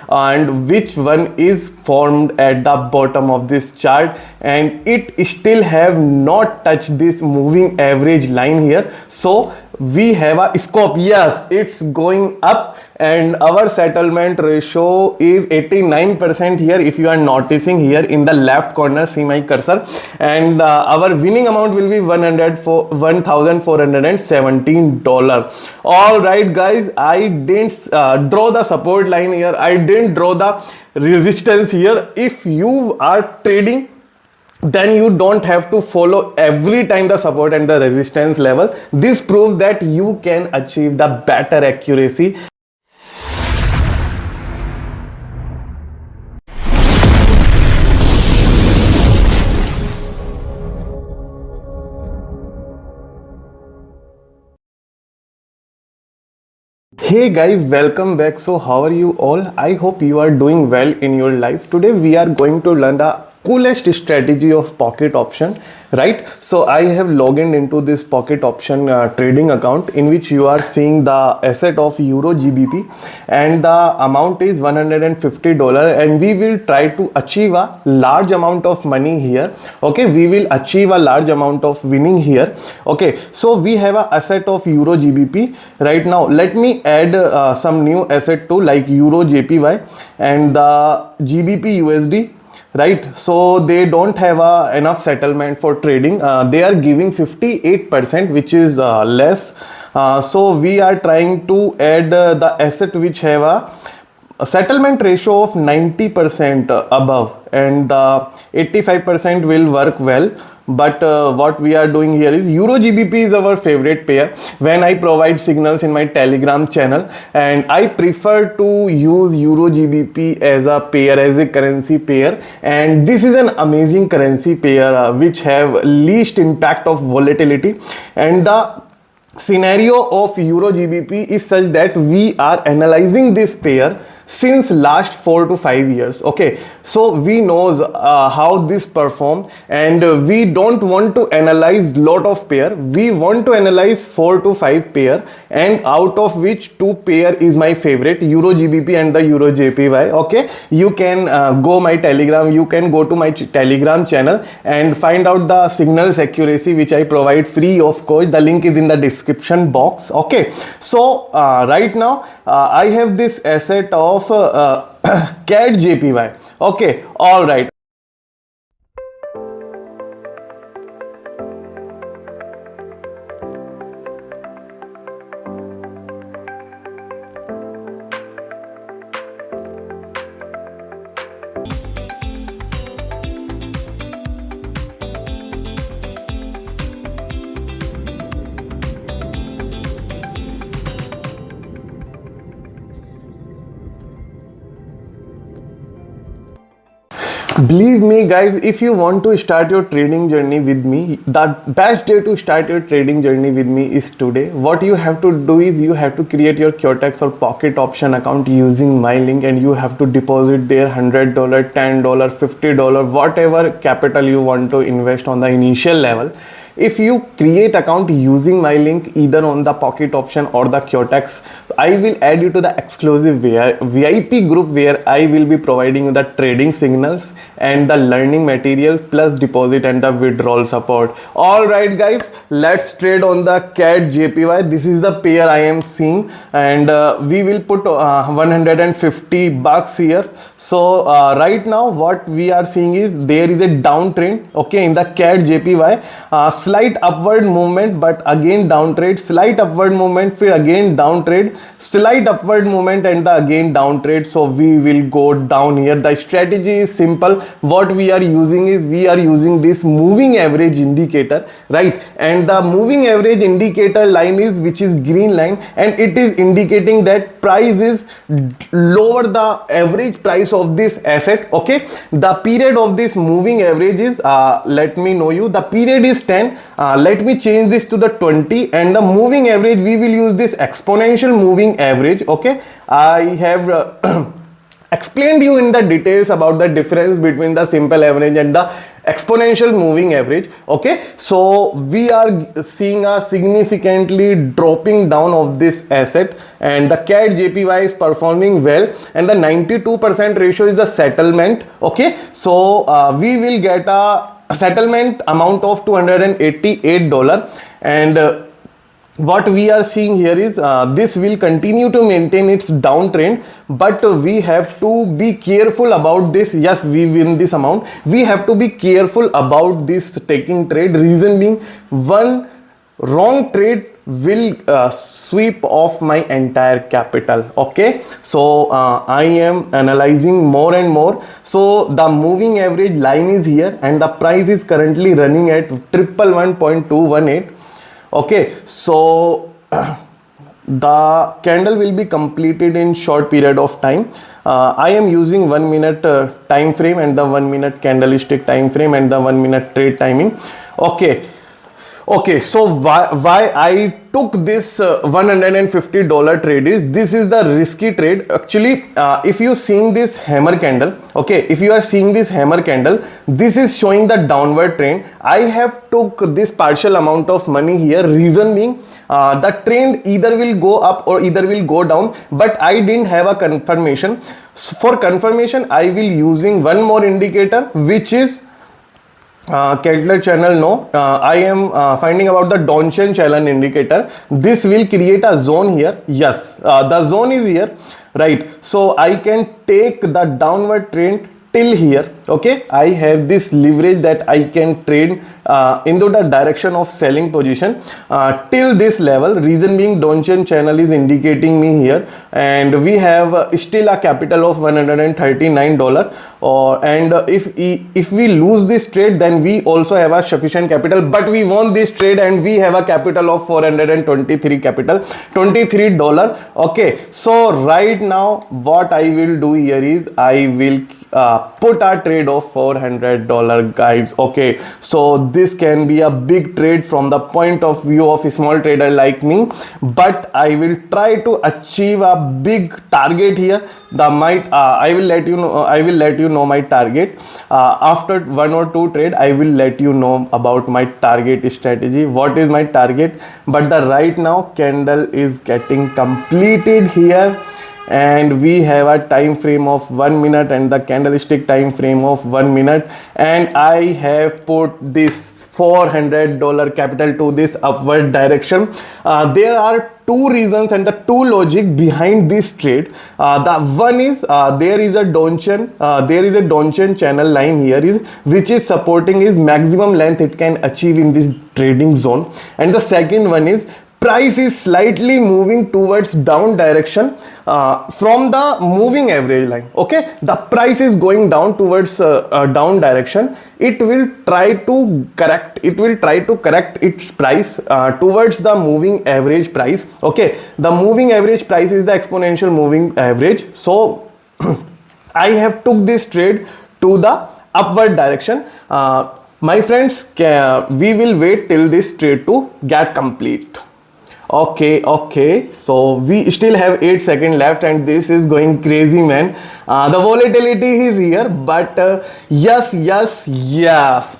and which one is formed at the bottom of this chart, and it still have not touched this moving average line here. So we have a scope. Yes, it's going up, and our settlement ratio is 89% here. If you are noticing here in the left corner, see my cursor, and our winning amount will be $1,417. All right guys, I didn't draw the support line here, I didn't draw the resistance here. If you are trading, then you don't have to follow every time the support and the resistance level. This proves that you can achieve the better accuracy. Hey guys, welcome back. So how are you all? I hope you are doing well in your life. Today we are going to learn the coolest strategy of pocket option, right? So I have logged into this pocket option trading account, in which you are seeing the asset of Euro GBP, and the amount is $150, and we will try to achieve a large amount of money here. Okay, we will achieve a large amount of winning here. Okay, so we have a asset of Euro GBP right now. Let me add some new asset too, like Euro JPY and the GBP USD, right? So they don't have enough settlement for trading. They are giving 58%, which is less. So we are trying to add the asset which have a settlement ratio of 90% above, and the 85% will work well. But what we are doing here is Euro GBP is our favorite pair when I provide signals in my Telegram channel, and I prefer to use Euro GBP as a pair, as a currency pair, and this is an amazing currency pair which have least impact of volatility. And the scenario of Euro GBP is such that we are analyzing this pair since last 4 to 5 years. Okay, so we knows how this perform, and we don't want to analyze lot of pair. We want to analyze 4 to 5 pair, and out of which 2 pair is my favorite, Euro GBP and the Euro JPY. Okay, you can go my Telegram, you can go to my Telegram channel and find out the signals accuracy which I provide free of course. The link is in the description box. Okay, so right now I have this asset of CAD JPY. Okay, all right. Believe me guys, if you want to start your trading journey with me, the best day to start your trading journey with me is today. What you have to do is you have to create your Quotex or pocket option account using my link, and you have to deposit there $100, $10, $50, whatever capital you want to invest on the initial level. If you create account using my link either on the pocket option or the Quotex, I will add you to the exclusive VIP group where I will be providing you the trading signals and the learning materials plus deposit and the withdrawal support. All right guys, let's trade on the CAD JPY. This is the pair I am seeing, and we will put $150 here. So right now what we are seeing is there is a downtrend, okay, in the CAD JPY. Slight upward movement, but again downtrade, slight upward movement, फिर again downtrade, slight upward movement, and the again downtrade. So we will go down here. The strategy is simple. What we are using is we are using this moving average indicator, right? And the moving average indicator line is, which is green line, and it is indicating that price is lower the average price of this asset. Okay, the period of this moving average is let me know you, the period is 10. Let me change this to the 20, and the moving average we will use this exponential moving average. Okay, I have explained you in the details about the difference between the simple average and the exponential moving average. Okay, so we are seeing a significantly dropping down of this asset, and the CAD JPY is performing well, and the 92% ratio is the settlement. Okay, so we will get a settlement amount of $288, and what we are seeing here is this will continue to maintain its downtrend, but we have to be careful about this. Yes, we win this amount. We have to be careful about this taking trade. Reason being, one wrong trade will sweep off my entire capital. Okay, so I am analyzing more and more. So the moving average line is here, and the price is currently running at 111.218. Okay, so the candle will be completed in short period of time. I am using 1 minute time frame, and the 1 minute candlestick time frame, and the 1 minute trade timing. Okay, so why I took this $150 trade is, this is the risky trade. Actually, if you seeing this hammer candle, okay, if you are seeing this hammer candle, this is showing the downward trend. I have took this partial amount of money here. Reason being, the trend either will go up or either will go down, but I didn't have a confirmation. For confirmation, I will using one more indicator, which is Kettler channel. No, I am finding about the Donchian channel indicator. This will create a zone here. Yes, the zone is here, right? So I can take the downward trend till here. Okay, I have this leverage that I can trade into the direction of selling position till this level. Reason being, Donchian channel is indicating me here, and we have still a capital of $139. And if we lose this trade, then we also have a sufficient capital, but we won this trade and we have a capital of $23. Okay, so right now what I will do here is I will put a trade of $400, guys. Okay, so this can be a big trade from the point of view of a small trader like me, but I will try to achieve a big target here. I will let you know my target after one or two trade. I will let you know about my target strategy, what is my target. But the right now candle is getting completed here, and we have a time frame of 1 minute and the candlestick time frame of 1 minute, and I have put this $400 capital to this upward direction. There are two reasons and the two logic behind this trade. The one is there is a Donchian channel line here which is supporting his maximum length it can achieve in this trading zone, and the second one is price is slightly moving towards down direction from the moving average line. Okay, the price is going down towards down direction. It will try to correct its price towards the moving average price. Okay, the moving average price is the exponential moving average. So I have took this trade to the upward direction. My friends, we will wait till this trade to get complete. Okay, so we still have 8 seconds left, and this is going crazy, man. The volatility is here, but yes.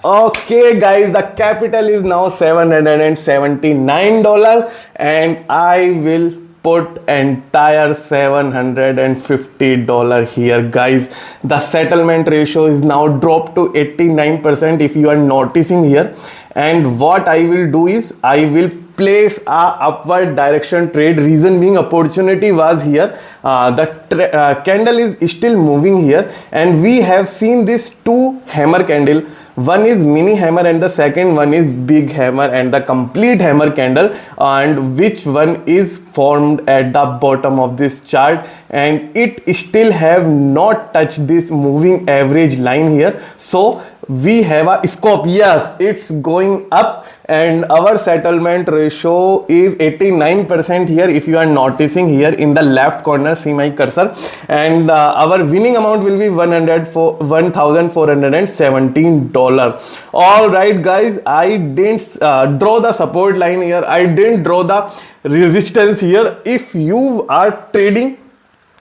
Okay, guys, the capital is now $779, and I will put entire $750 here, guys. The settlement ratio is now dropped to 89%, if you are noticing here. And what I will do is I will place a upward direction trade. Reason being, opportunity was here. The candle is still moving here, and we have seen this two hammer candle. One is mini hammer and the second one is big hammer and the complete hammer candle, and which one is formed at the bottom of this chart, and it still have not touched this moving average line here. So we have a scope. Yes, it's going up, and our settlement ratio is 89% here. If you are noticing here in the left corner, see my cursor, and our winning amount will be $1,417. All right, guys, I didn't draw the support line here. I didn't draw the resistance here. If you are trading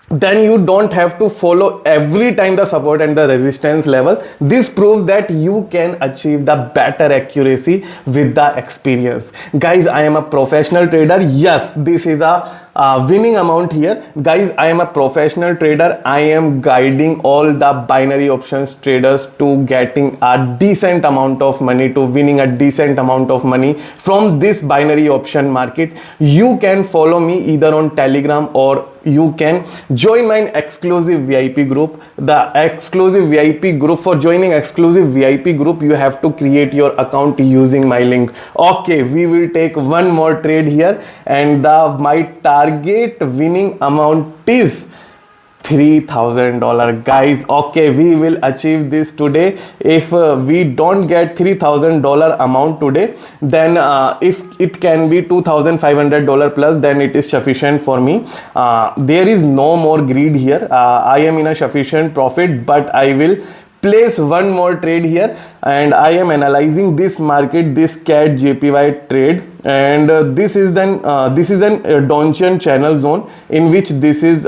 then you don't have to follow every time the support and the resistance level. This proves that you can achieve the better accuracy with the experience. Guys, I am a professional trader. Yes, this is a winning amount here. Guys, I am a professional trader. I am guiding all the binary options traders to getting a decent amount of money, to winning a decent amount of money from this binary option market. You can follow me either on Telegram, or you can join my exclusive VIP group. The exclusive VIP group, for joining exclusive VIP group, you have to create your account using my link. Okay, we will take one more trade here, and my target winning amount is $3,000. Guys, okay, we will achieve this today. If we don't get $3,000 amount today, then if it can be $2,500 plus, then it is sufficient for me. There is no more greed here. I am in a sufficient profit, but I will place one more trade here, and I am analyzing this market, this CAD JPY trade, and this is an Donchian channel zone in which this is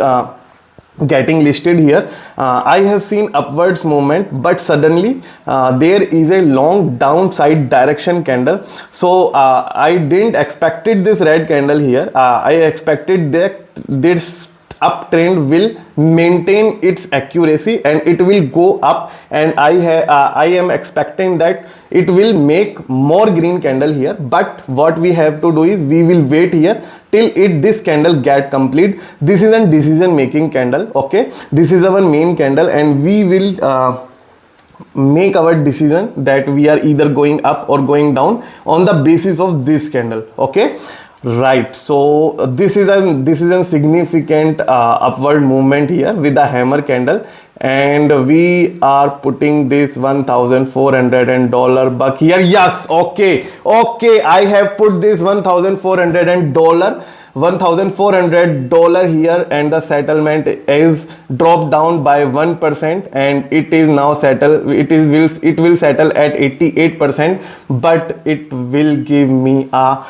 getting listed here. I have seen upwards movement, but suddenly there is a long downside direction candle. So I didn't expected this red candle here. I expected that this uptrend will maintain its accuracy and it will go up, and I am expecting that it will make more green candle here. But what we have to do is we will wait here till this candle get complete. This is a decision making candle. Okay, this is our main candle, and we will make our decision that we are either going up or going down on the basis of this candle. Okay, right. So this is a significant upward movement here with a hammer candle, and we are putting this $1,400 buck here. Yes, okay, I have put this $1,400 here, and the settlement is dropped down by 1%, and it is now settled. It will settle at 88%, but it will give me a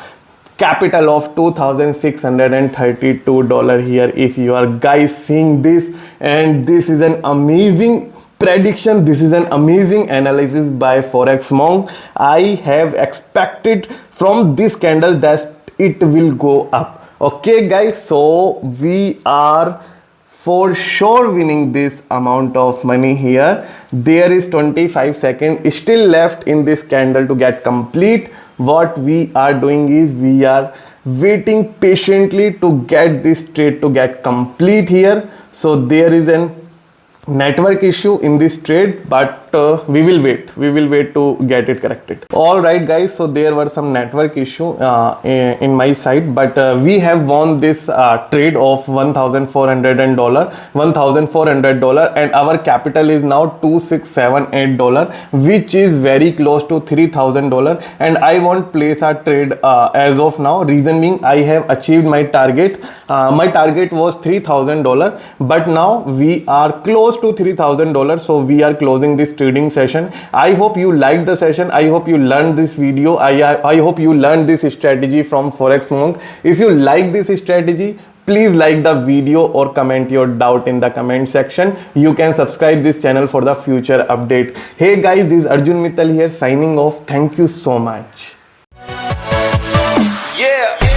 capital of $2,632 here. If you are guys seeing this, and this is an amazing prediction, this is an amazing analysis by Forex Monk. I have expected from this candle that it will go up. Okay guys, so we are for sure winning this amount of money here. There is 25 seconds still left in this candle to get complete. What we are doing is we are waiting patiently to get this trade to get complete here. So there is an network issue in this trade, but we will wait to get it corrected. All right guys, so there were some network issue in my side, but we have won this trade of $1,400, and our capital is now $2,678, which is very close to $3,000, and I won't place a trade as of now. Reason being, I have achieved my target. My target was $3,000, but now we are close to $3,000, so we are closing this trading session. I hope you liked the session. I hope you learned this video. I hope you learned this strategy from Forex Monk. If you like this strategy, please like the video or comment your doubt in the comment section. You can subscribe this channel for the future update. Hey guys, this is Arjun Mittal here signing off. Thank you so much. Yeah.